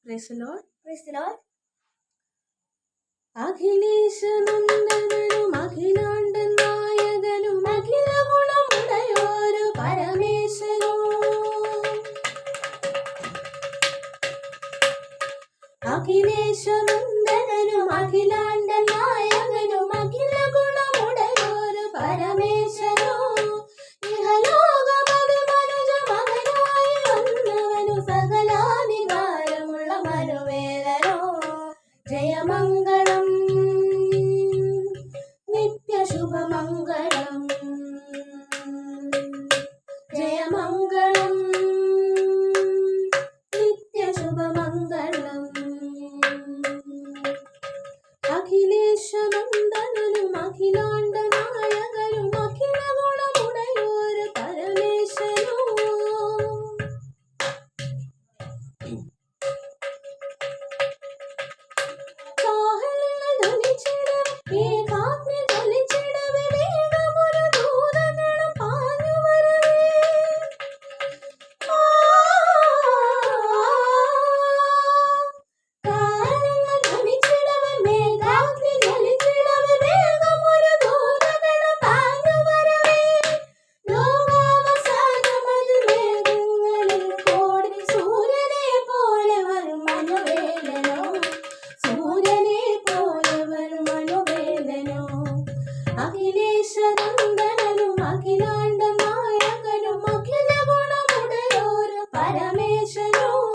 Praise the Lord. Praise the Lord. അഖിലേശനന്ദനനും അഖിലാണ്ടൻ നായകനും അഖില ഗുണമുടയോരു പരമേശ്വരനും അഖിലേശനന്ദനനും അഖിലാണ്ടൻ നായകനും അഖില ഗുണമുടയോരു പരമേശ്വരനും ഇഹലോകമതിൽ മനുജ മകനായി വന്നവനു സകലാധികാരമുള്ള മനുവേലനോ ജയമംഗളം നിത്യശുഭമംഗളം ജയമംഗളം നിത്യശുഭമംഗളം അഖിലേശനന്ദനനും അഖിലാണ്ട നായകനും അഖില ഗുണമുടയോരു പരമേശ്വരനും അഖിലേശനന്ദനനും അഖിലാണ്ട നായകനും അഖില ഗുണമുടയോരു പരമേശ്വരനും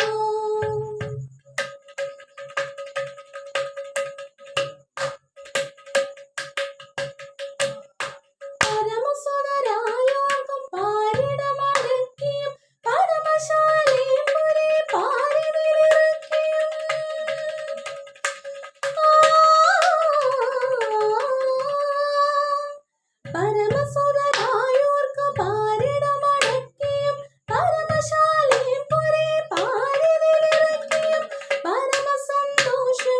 പരമസുതരായോർക്കും പാരിടമടക്കിയും പരമശാലിയും ഒരേ പാരിതിലിറക്കിയും പരമസുതരായോർക്കു പാരിടമടക്കിയും പരമശാലിയും ഒരേ പാരിതിലിറക്കിയും പരമസന്തോഷങ്ങൾ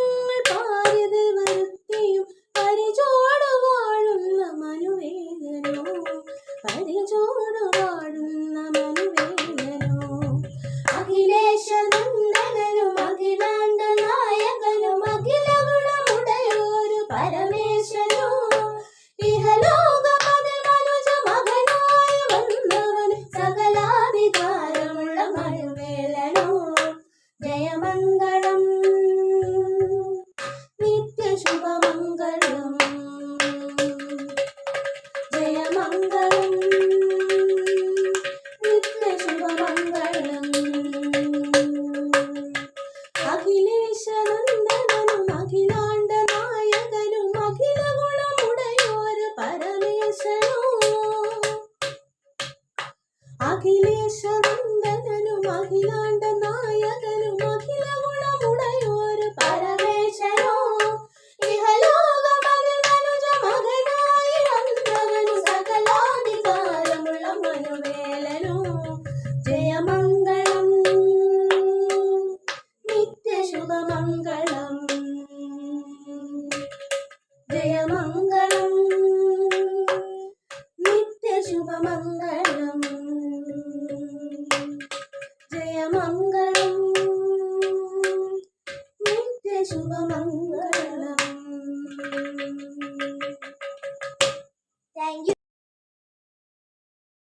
പാരിതിൽ വരുത്തിയും പരിചോടു വാഴുന്ന മനുവേലനോ പരിചോടു വാഴുന്ന മനുവേലനോ അഖിലേശനന്ദനനും അഖിലാണ്ട നായകനും അഖില ഗുണമുടയോരു പരമേശ്വരനും ഇഹലോകമതിൽ മനുജ മകനായി വന്നവൻ സകലാധികാരമുള്ള മനുവേലനോ ജയമംഗളം നിത്യശുഭമംഗളം ജയമംഗളം നിത്യശുഭമംഗളം അഖിലേശനന്ദനനും അഖിലാണ്ട നായകനും അഖില ഗുണമുടയോരു പരമേശ്വരനും അഖിലേശനന്ദനനും അഖിലാണ്ട നായകനും അഖില ഗുണമുടയോരു പരമേശ്വരനും ഇഹലോകമതിൽ മനുജ മകനായി വന്നവനു സകലാധികാരമുള്ള മനുവേലനോ ജയമംഗളം നിത്യശുഭമംഗളം ജയമംഗളം നിത്യശുഭമംഗളം ജയമംഗളം